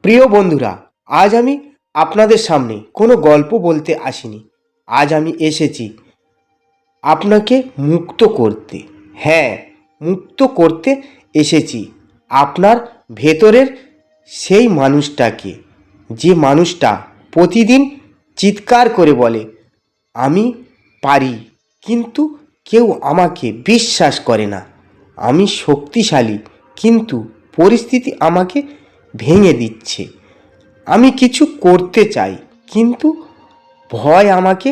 প্রিয় বন্ধুরা, আজ আমি আপনাদের সামনে কোনো গল্প বলতে আসিনি। আজ আমি এসেছি আপনাকে মুক্ত করতে। হ্যাঁ, মুক্ত করতে এসেছি আপনার ভেতরের সেই মানুষটাকে, যে মানুষটা প্রতিদিন চিৎকার করে বলে আমি পারি, কিন্তু কেউ আমাকে বিশ্বাস করে না। আমি শক্তিশালী, কিন্তু পরিস্থিতি আমাকে ভেঙে দিচ্ছে। আমি কিছু করতে চাই, কিন্তু ভয় আমাকে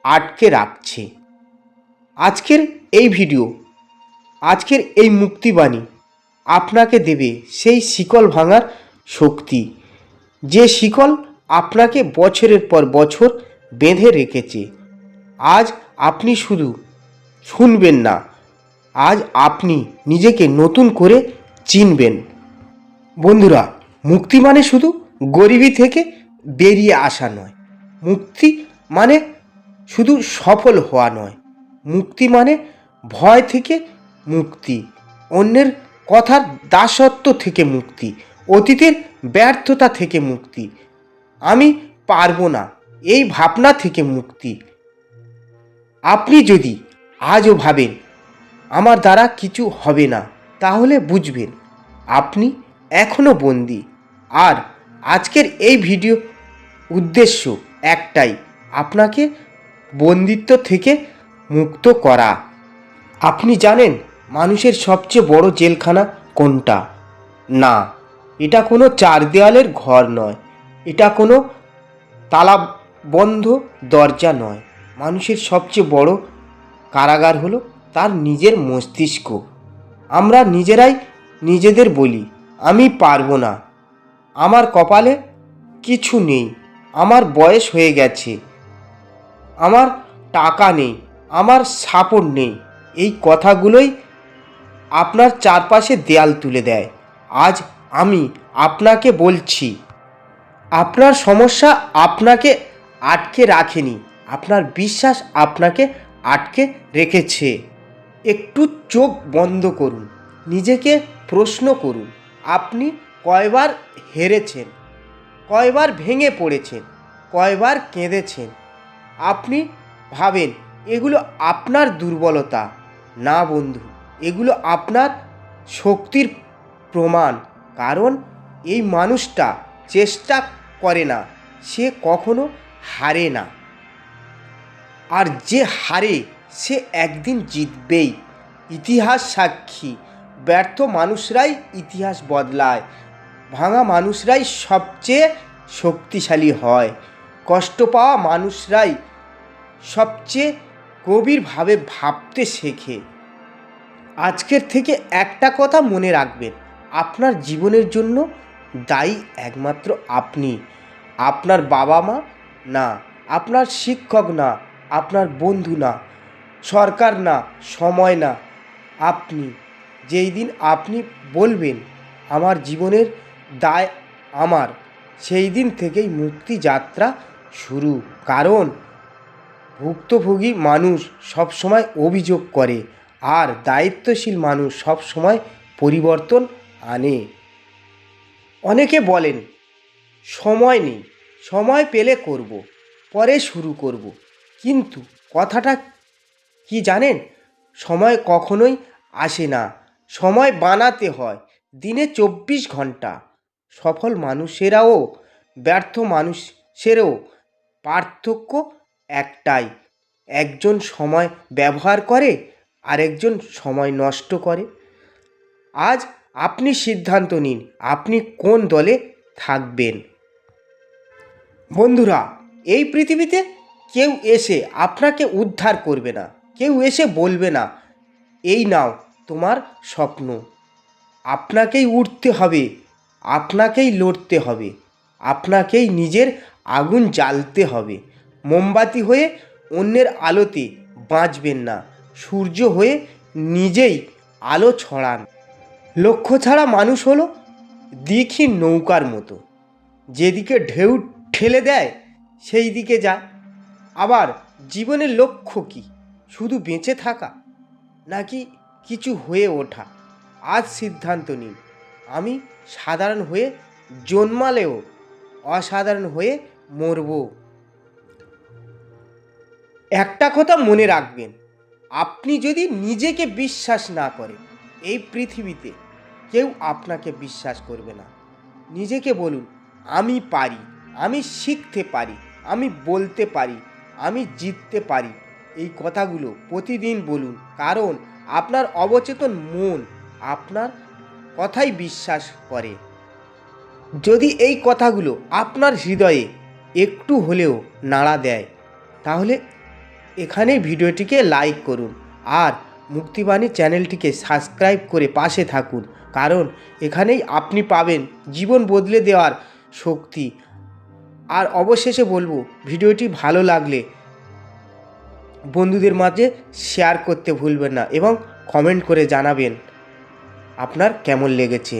আটকে রাখছে। আজকের এই ভিডিও, আজকের এই মুক্তিবাণী আপনাকে দেবে সেই শিকল ভাঙার শক্তি, যে শিকল আপনাকে বছরের পর বছর বেঁধে রেখেছে। আজ আপনি শুধু শুনবেন না, আজ আপনি নিজেকে নতুন করে চিনবেন। বন্ধুরা, মুক্তি মানে শুধু গরিবি থেকে বেরিয়ে আসা নয়। মুক্তি মানে শুধু সফল হওয়া নয়। মুক্তি মানে ভয় থেকে মুক্তি, অন্যের কথার দাসত্ব থেকে মুক্তি, অতীতের ব্যর্থতা থেকে মুক্তি, আমি পারবো না এই ভাবনা থেকে মুক্তি। আপনি যদি আজও ভাবেন আমার দ্বারা কিছু হবে না, তাহলে বুঝবেন আপনি এখনো বন্দী। আর আজকের এই ভিডিও উদ্দেশ্য একটাই, আপনাকে বন্দিত্ব থেকে মুক্ত করা। আপনি জানেন মানুষের সবচেয়ে বড় জেলখানা কোনটা? না, এটা কোনো চার দেওয়ালের ঘর নয়, এটা কোনো তালাবন্ধ দরজা নয়। মানুষের সবচেয়ে বড় কারাগার হলো তার নিজের মস্তিষ্ক। আমরা নিজেরাই নিজেদের বলি আমি পারবো না, আমার কপালে কিছু নেই, আমার বয়স হয়ে গেছে, আমার টাকা নেই, আমার সাপোর্ট নেই। এই কথাগুলোই আপনার চারপাশে দেয়াল তুলে দেয়। আজ আমি আপনাকে বলছি, আপনার সমস্যা আপনাকে আটকে রাখেনি, আপনার বিশ্বাস আপনাকে আটকে রেখেছে। একটু চোখ বন্ধ করুন, নিজেকে প্রশ্ন করুন, আপনি কয়বার হেরেছেন, কয়বার ভেঙে পড়েছেন, কয়বার কেঁদেছেন। আপনি ভাবেন এগুলো আপনার দুর্বলতা। না বন্ধু, এগুলো আপনার শক্তির প্রমাণ। কারণ এই মানুষটা চেষ্টা করে না, সে কখনো হারে না। আর যে হারে সে একদিন জিতবেই। ইতিহাস সাক্ষী, ব্যর্থ মানুষরাই ইতিহাস বদলায়, ভাঙা মানুষরাই সবচেয়ে শক্তিশালী হয়, কষ্ট পাওয়া মানুষরাই সবচেয়ে গভীরভাবে ভাবতে শেখে। আজকের থেকে একটা কথা মনে রাখবেন, আপনার জীবনের জন্য দায়ী একমাত্র আপনি। আপনার বাবা মা না, আপনার শিক্ষক না, আপনার বন্ধু না, সরকার না, সময় না, আপনি। যেই দিন আপনি বলবেন আমার জীবনের দায় আমার, সেই দিন থেকেই মুক্তি যাত্রা শুরু। কারণ ভুক্তভোগী মানুষ সবসময় অভিযোগ করে, আর দায়িত্বশীল মানুষ সবসময় পরিবর্তন আনে। অনেকে বলেন সময় নেই, সময় পেলে করব, পরে শুরু করব। কিন্তু কথাটা কি জানেন? সময় কখনোই আসে না, সময় বানাতে হয়। দিনে 24 ঘন্টা। সফল মানুষেরাও ব্যর্থ মানুষেরও পার্থক্য একটাই, একজন সময় ব্যবহার করে, আরেকজন সময় নষ্ট করে। আজ আপনি সিদ্ধান্ত নিন আপনি কোন দলে থাকবেন। বন্ধুরা, এই পৃথিবীতে কেউ এসে আপনাকে উদ্ধার করবে না, কেউ এসে বলবে না এই নাও তোমার স্বপ্ন। আপনাকেই উঠতে হবে, আপনাকেই লড়তে হবে, আপনাকেই নিজের আগুন জ্বালতে হবে। মোমবাতি হয়ে অন্যের আলোতে বাঁচবেন না, সূর্য হয়ে নিজেই আলো ছড়ান। লক্ষ্য ছাড়া মানুষ হলো দিকহীন নৌকার মতো, যেদিকে ঢেউ ঠেলে দেয় সেই দিকে যায়। আবার জীবনের লক্ষ্য কি? শুধু বেঁচে থাকা, নাকি কিছু হয়ে ওঠা? আজ সিদ্ধান্ত নিন, আমি সাধারণ হয়ে জন্মালেও অসাধারণ হয়ে মরব। একটা কথা মনে রাখবেন, আপনি যদি নিজেকে বিশ্বাস না করেন, এই পৃথিবীতে কেউ আপনাকে বিশ্বাস করবে না। নিজেকে বলুন, আমি পারি, আমি শিখতে পারি, আমি বলতে পারি, আমি জিততে পারি। এই কথাগুলো প্রতিদিন বলুন, কারণ আপনার অবচেতন মন আপনার কথাই বিশ্বাস করে। যদি এই কথাগুলো আপনার হৃদয়ে একটু হলেও নাড়া দেয়, তাহলে এখানেই ভিডিওটিকে লাইক করুন আর মুক্তিবাণী চ্যানেলটিকে সাবস্ক্রাইব করে পাশে থাকুন, কারণ এখানেই আপনি পাবেন জীবন বদলে দেওয়ার শক্তি। আর অবশেষে বলবো, ভিডিওটি ভালো লাগলে বন্ধুদের মাঝে শেয়ার করতে ভুলবেন না এবং কমেন্ট করে জানাবেন আপনার কেমন লেগেছে।